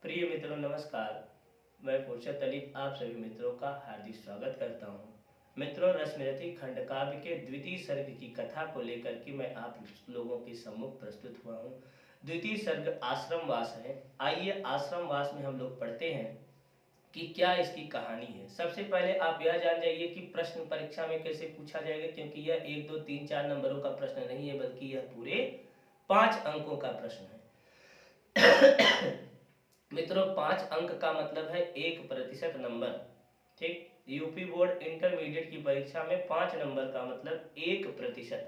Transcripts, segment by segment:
प्रिय मित्रों नमस्कार। मैं फुर्सत अली आप सभी मित्रों का हार्दिक स्वागत करता हूँ। मित्रों, रश्मिरथी खंडकाव्य के द्वितीय सर्ग की कथा को लेकर के मैं आप लोगों के सम्मुख प्रस्तुत हुआ हूँ। द्वितीय सर्ग आश्रमवास है। आइए आश्रमवास में हम लोग पढ़ते हैं कि क्या इसकी कहानी है। सबसे पहले आप यह जान जाइए कि प्रश्न परीक्षा में कैसे पूछा जाएगा, क्योंकि यह 1 2 3 4 नंबरों का प्रश्न नहीं है, बल्कि यह पूरे 5 अंकों का प्रश्न है। मित्रों, 5 अंक का मतलब है 1% नंबर। ठीक, यूपी बोर्ड इंटरमीडिएट की परीक्षा में 5 नंबर का मतलब 1%।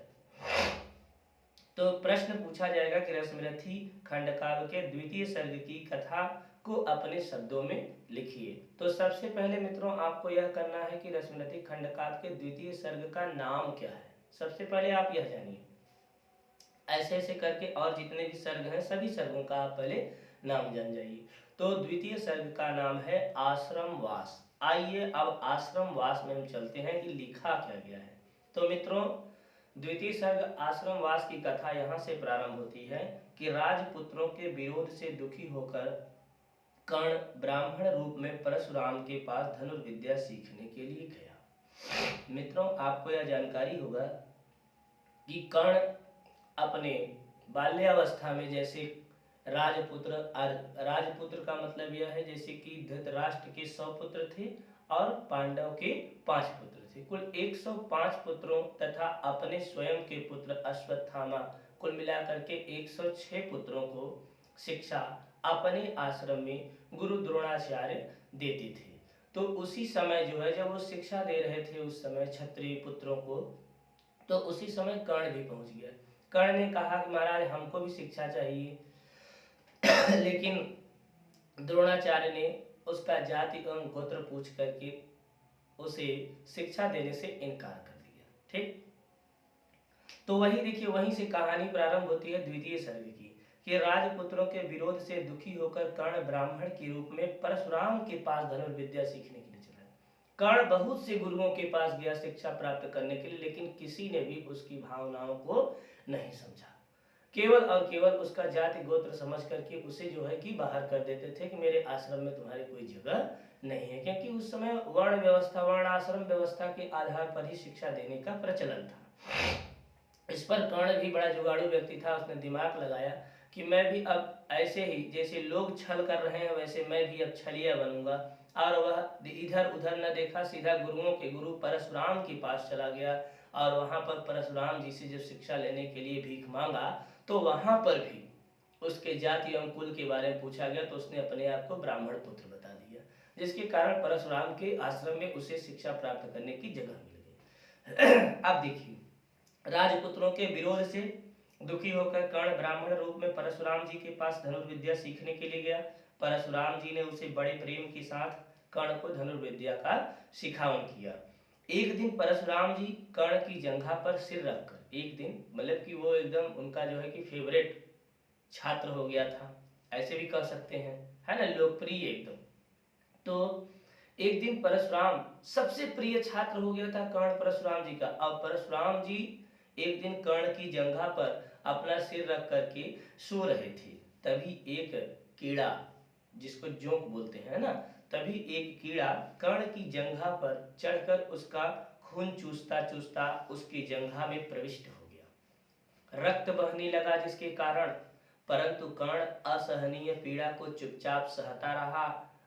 तो प्रश्न पूछा जाएगा कि रश्मिरथी खंडकाव्य के द्वितीय सर्ग की कथा को अपने शब्दों में लिखिए। तो सबसे पहले मित्रों आपको यह करना है कि रश्मिरथी खंडकाव्य के द्वितीय सर्ग का नाम क्या है। सबसे पहले आप यह जानिए। ऐसे ऐसे करके और जितने भी सर्ग हैं सभी सर्गों का आप पहले नाम जान जाइए। तो द्वितीय सर्ग का नाम है आश्रमवास। आइए अब आश्रमवास में हम चलते हैं कि लिखा क्या गया है। तो मित्रों, द्वितीय सर्ग आश्रमवास की कथा यहाँ से प्रारंभ होती है कि राजपुत्रों के विरोध से दुखी होकर कर्ण ब्राह्मण रूप में परशुराम के पास धनुर्विद्या सीखने के लिए गया। मित्रों, आपको यह जानकारी होगा कि कर्ण अपने बाल्यावस्था में जैसे राजपुत्र, राजपुत्र का मतलब यह है जैसे कि धृतराष्ट्र के 100 पुत्र थे और पांडव के 5 पुत्र थे। कुल 105 पुत्रों तथा अपने स्वयं के पुत्र अश्वत्थामा, कुल मिलाकर के 106 पुत्रों को शिक्षा अपने आश्रम में गुरु द्रोणाचार्य देते थे। तो उसी समय जो है, जब वो शिक्षा दे रहे थे उस समय क्षत्रिय पुत्रों को, तो उसी समय कर्ण भी पहुंच गया। कर्ण ने कहा कि महाराज हमको भी शिक्षा चाहिए। लेकिन द्रोणाचार्य ने उसका जाति एवं गोत्र पूछ करके उसे शिक्षा देने से इनकार कर दिया। ठीक, तो वही देखिए, वहीं से कहानी प्रारंभ होती है द्वितीय सर्ग की कि राजपुत्रों के विरोध से दुखी होकर कर्ण ब्राह्मण के रूप में परशुराम के पास धनुर्विद्या सीखने के लिए चला। कर्ण बहुत से गुरुओं के पास गया शिक्षा प्राप्त करने के लिए, लेकिन किसी ने भी उसकी भावनाओं को नहीं समझा। केवल और केवल उसका जाति गोत्र समझ करके उसे जो है कि बाहर कर देते थे कि मेरे आश्रम में तुम्हारी कोई जगह नहीं है, क्योंकि उस समय वर्ण व्यवस्था, वर्ण आश्रम व्यवस्था के आधार पर ही शिक्षा देने का प्रचलन था। इस पर कर्ण भी बड़ा जुगाड़ू व्यक्ति था। उसने दिमाग लगाया कि मैं भी अब ऐसे ही जैसे लोग छल कर रहे हैं वैसे मैं भी अब छलिया बनूंगा। और वह इधर उधर न देखा, सीधा गुरुओं के गुरु परशुराम के पास चला गया और वहां पर परशुराम जी से जब शिक्षा लेने के लिए भीख मांगा तो वहां पर भी उसके जाति एवं कुल के बारे में पूछा गया, तो उसने अपने आप को ब्राह्मण पुत्र बता दिया, जिसके कारण परशुराम के आश्रम में उसे शिक्षा प्राप्त करने की जगह मिल गई। अब देखिए, राजपुत्रों के विरोध से दुखी होकर कर्ण ब्राह्मण रूप में परशुराम जी के पास धनुर्विद्या सीखने के लिए गया। परशुराम जी ने उसे बड़े प्रेम के साथ कर्ण को धनुर्विद्या का सिखावन किया। एक दिन परशुराम जी कर्ण की जंघा पर सिर रखकर, एक दिन मतलब कि वो एकदम उनका जो है कि फेवरेट छात्र हो गया था, ऐसे भी कह सकते हैं, है ना, लोकप्रिय एकदम। तो एक दिन परशुराम सबसे प्रिय छात्र हो गया था कर्ण परशुराम जी का। अब परशुराम जी एक दिन कर्ण की जंघा पर अपना सिर रख करके सो रहे थे। तभी एक कीड़ा, जिसको जोंक बोलते हैं ना, तभी एक कीड़ा कर्ण की जंघा पर चढ़कर उसका खून चूसता चूसता उसकी जंघा में प्रविष्ट हो गया। रक्त बहने लगा जिसके कारण, परंतु कर्ण असहनीय पीड़ा को चुपचाप सहता रहा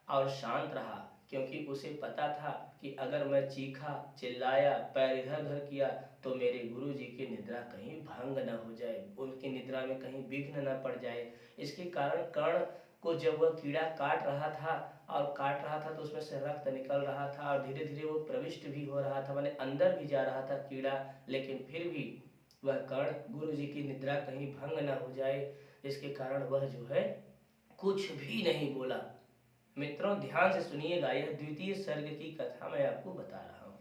और शांत रहा, क्योंकि उसे पता था कि अगर मैं चीखा, चिल्लाया, पैर इधर उधर किया तो मेरे गुरु जी की निद्रा कहीं भंग न हो जाए, उनकी निद्रा में कहीं विघ्न न पड़ जाए। इसके कारण कर्ण को जब वह कीड़ा काट रहा था और काट रहा था तो उसमें से रक्त निकल रहा था और धीरे धीरे वो प्रविष्ट भी हो रहा था, माने अंदर भी जा रहा था कीड़ा, लेकिन फिर भी वह कर्ण गुरु जी की निद्रा कहीं भंग न हो जाए, इसके कारण वह जो है कुछ भी नहीं बोला। मित्रों ध्यान से सुनिएगा, यह द्वितीय सर्ग की कथा मैं आपको बता रहा हूँ।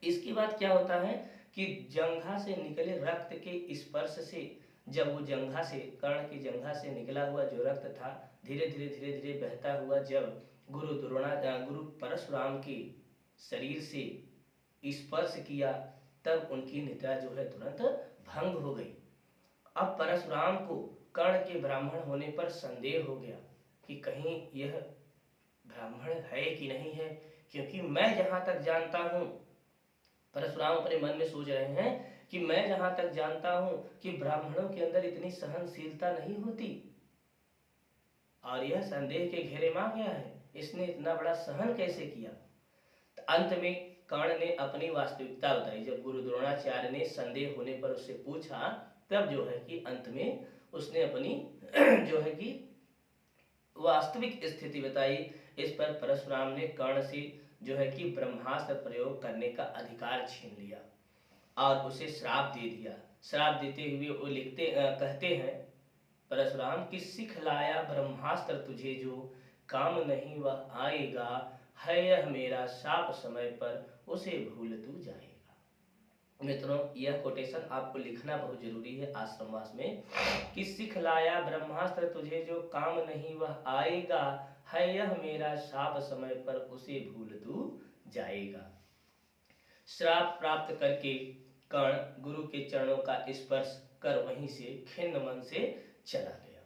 इसके बाद क्या होता है कि जंघा से निकले रक्त के स्पर्श से, जब वो जंघा से, कर्ण की जंघा से निकला हुआ जो रक्त था धीरे धीरे धीरे धीरे बहता हुआ जब गुरु परशुराम के शरीर से स्पर्श किया, तब उनकी निद्रा जो है तुरंत भंग हो गई। अब परशुराम को कर्ण के ब्राह्मण होने पर संदेह हो गया कि कहीं यह ब्राह्मण है कि नहीं है, क्योंकि मैं जहां तक जानता हूं, परशुराम अपने मन में सोच रहे हैं कि मैं जहां तक जानता हूं कि ब्राह्मणों के अंदर इतनी सहनशीलता नहीं होती, और यह संदेह के घेरे में आ गया है, इसने इतना बड़ा सहन कैसे किया। तो अंत में कर्ण ने अपनी वास्तविकता बताई। जब गुरु द्रोणाचार्य ने संदेह होने पर उससे पूछा, तब जो है कि अंत में उसने अपनी जो है कि वास्तविक स्थिति बताई। इस पर परशुराम ने कर्ण से जो है कि ब्रह्मास्त्र प्रयोग करने का अधिकार छीन लिया और उसे श्राप दे दिया। श्राप देते हुए वो कहते हैं परशुराम कि सिख लाया ब्रह्मास्त्र तुझे जो, काम नहीं वह आएगा, है यह मेरा शाप समय पर उसे भूल तू जाएगा। मित्रों, यह कोटेशन आपको लिखना बहुत जरूरी है आश्रमवास में कि सिख लाया ब्रह्मास्त्र तुझे जो, काम नहीं वह आएगा, है यह मेरा शाप समय पर उसे भूल तू जाएगा। श्राप प्राप्त करके कर्ण गुरु के चरणों का स्पर्श कर वहीं से खिन्न मन से चला गया।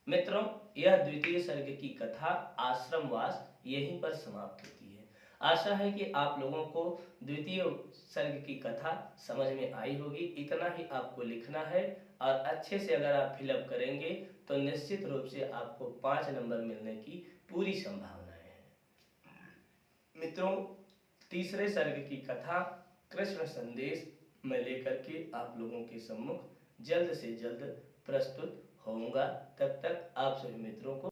मित्रों, यह द्वितीय सर्ग की कथा आश्रमवास यहीं पर समाप्त होती है। आशा है कि आप लोगों को द्वितीय सर्ग की कथा समझ में आई होगी। इतना ही आपको लिखना है और अच्छे से अगर आप फिलअप करेंगे तो निश्चित रूप से आपको 5 नंबर मिलने की पूरी संभावनाएं हैं। मित्रों, तीसरे सर्ग की कथा कृष्ण संदेश मैं लेकर के आप लोगों के सम्मुख जल्द से जल्द प्रस्तुत होऊंगा। तब तक आप सभी मित्रों को